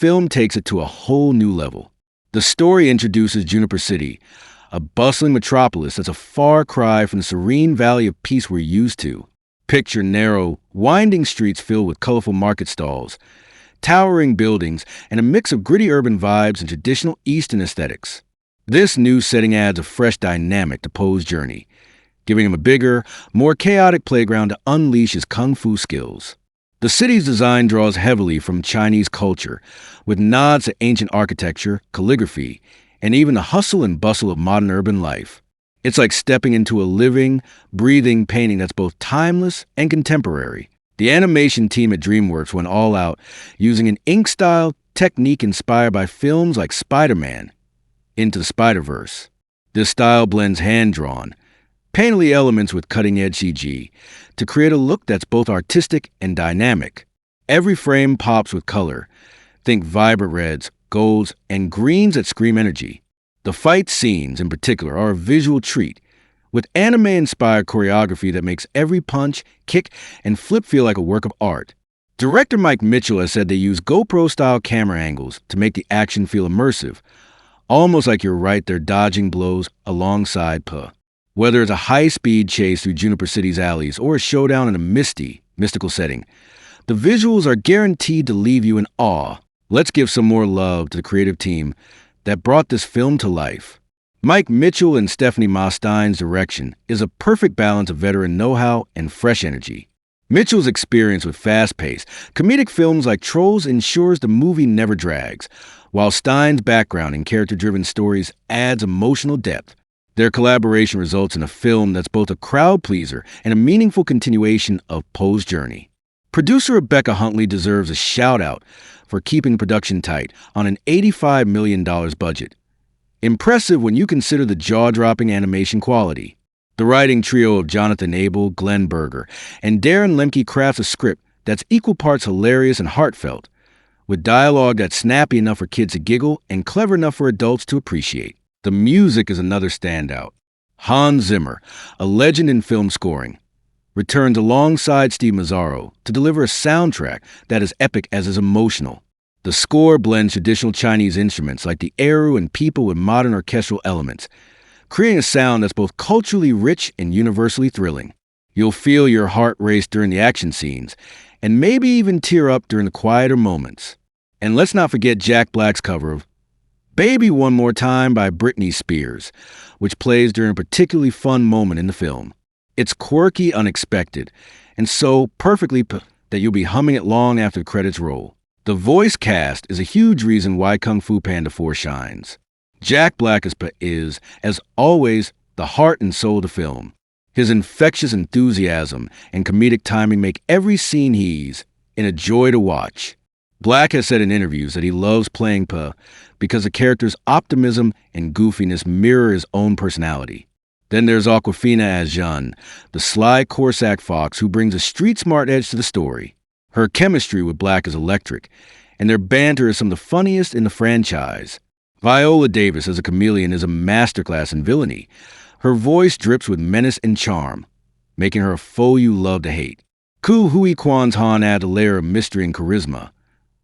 film takes it to a whole new level. The story introduces Juniper City, a bustling metropolis that's a far cry from the serene valley of peace we're used to. Picture narrow, winding streets filled with colorful market stalls, towering buildings, and a mix of gritty urban vibes and traditional Eastern aesthetics. This new setting adds a fresh dynamic to Poe's journey, giving him a bigger, more chaotic playground to unleash his kung fu skills. The city's design draws heavily from Chinese culture, with nods to ancient architecture, calligraphy, and even the hustle and bustle of modern urban life. It's like stepping into a living, breathing painting that's both timeless and contemporary. The animation team at DreamWorks went all out, using an ink-style technique inspired by films like Spider-Man, Into the Spider-Verse. This style blends hand-drawn, painterly elements with cutting-edge CG to create a look that's both artistic and dynamic. Every frame pops with color. Think vibrant reds, golds, and greens that scream energy. The fight scenes, in particular, are a visual treat, with anime-inspired choreography that makes every punch, kick, and flip feel like a work of art. Director Mike Mitchell has said they use GoPro-style camera angles to make the action feel immersive, almost like you're right there dodging blows alongside Puh. Whether it's a high-speed chase through Juniper City's alleys or a showdown in a mystical setting, the visuals are guaranteed to leave you in awe. Let's give some more love to the creative team that brought this film to life. Mike Mitchell and Stephanie Ma Stein's direction is a perfect balance of veteran know-how and fresh energy. Mitchell's experience with fast-paced, comedic films like Trolls ensures the movie never drags, while Stein's background in character-driven stories adds emotional depth. Their collaboration results in a film that's both a crowd-pleaser and a meaningful continuation of Poe's journey. Producer Rebecca Huntley deserves a shout-out for keeping production tight on an $85 million budget. Impressive when you consider the jaw-dropping animation quality. The writing trio of Jonathan Abel, Glenn Berger, and Darren Lemke crafts a script that's equal parts hilarious and heartfelt, with dialogue that's snappy enough for kids to giggle and clever enough for adults to appreciate. The music is another standout. Hans Zimmer, a legend in film scoring, returns alongside Steve Mazzaro to deliver a soundtrack that is epic as is emotional. The score blends traditional Chinese instruments like the eru and pipa with modern orchestral elements, creating a sound that's both culturally rich and universally thrilling. You'll feel your heart race during the action scenes, and maybe even tear up during the quieter moments. And let's not forget Jack Black's cover of Baby One More Time by Britney Spears, which plays during a particularly fun moment in the film. It's quirky, unexpected, and so perfectly that you'll be humming it long after the credits roll. The voice cast is a huge reason why Kung Fu Panda 4 shines. Jack Black is, as always, the heart and soul of the film. His infectious enthusiasm and comedic timing make every scene he's in a joy to watch. Black has said in interviews that he loves playing Puh because the character's optimism and goofiness mirror his own personality. Then there's Awkwafina as Jeanne, the sly Corsac fox who brings a street-smart edge to the story. Her chemistry with Black is electric, and their banter is some of the funniest in the franchise. Viola Davis as a chameleon is a masterclass in villainy. Her voice drips with menace and charm, making her a foe you love to hate. Ku Hui Kwan's Han adds a layer of mystery and charisma,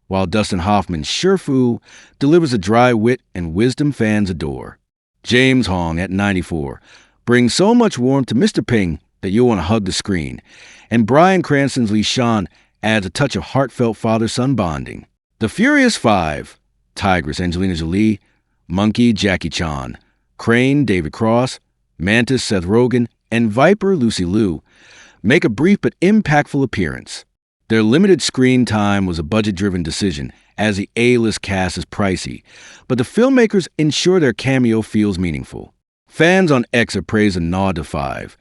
while Dustin Hoffman's Shifu delivers a dry wit and wisdom fans adore. James Hong, at 94, brings so much warmth to Mr. Ping that you'll want to hug the screen, and Bryan Cranston's Li Shan adds a touch of heartfelt father-son bonding. The Furious Five, Tigress Angelina Jolie, Monkey Jackie Chan, Crane David Cross, Mantis Seth Rogen, and Viper Lucy Liu, make a brief but impactful appearance. Their limited screen time was a budget-driven decision, as the A-list cast is pricey, but the filmmakers ensure their cameo feels meaningful. Fans on X have praised a nod to Five,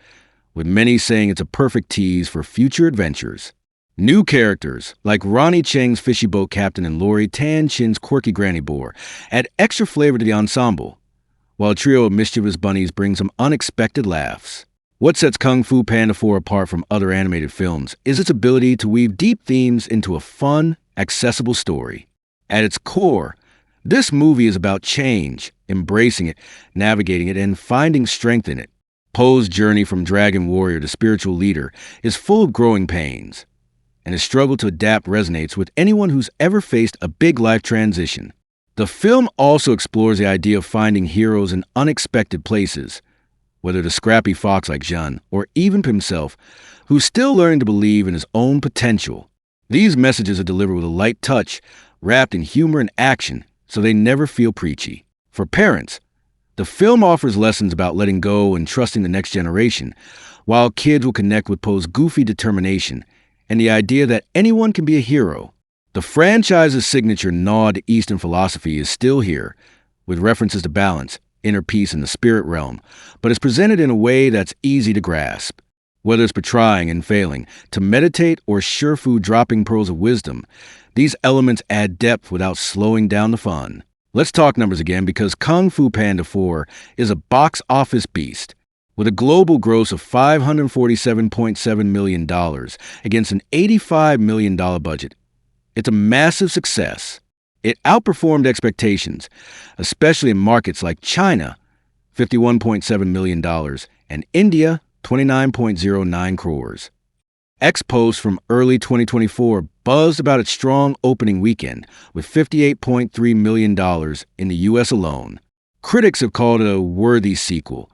with many saying it's a perfect tease for future adventures. New characters, like Ronnie Cheng's fishy boat captain and Lori Tan Chin's quirky granny boar, add extra flavor to the ensemble, while a trio of mischievous bunnies brings some unexpected laughs. What sets Kung Fu Panda 4 apart from other animated films is its ability to weave deep themes into a fun, accessible story. At its core, this movie is about change, embracing it, navigating it, and finding strength in it. Poe's journey from dragon warrior to spiritual leader is full of growing pains, and his struggle to adapt resonates with anyone who's ever faced a big life transition. The film also explores the idea of finding heroes in unexpected places, whether the scrappy fox like Jean or even himself, who's still learning to believe in his own potential. These messages are delivered with a light touch, wrapped in humor and action, so they never feel preachy. For parents, the film offers lessons about letting go and trusting the next generation, while kids will connect with Poe's goofy determination and the idea that anyone can be a hero. The franchise's signature nod to Eastern philosophy is still here, with references to balance, inner peace, and the spirit realm, but it's presented in a way that's easy to grasp. Whether it's for trying and failing, to meditate, or surefood dropping pearls of wisdom, these elements add depth without slowing down the fun. Let's talk numbers again, because Kung Fu Panda 4 is a box office beast. With a global gross of $547.7 million against an $85 million budget, it's a massive success. It outperformed expectations, especially in markets like China, $51.7 million, and India, 29.09 crores. Ex-post from early 2024 buzzed about its strong opening weekend, with $58.3 million in the U.S. alone. Critics have called it a worthy sequel,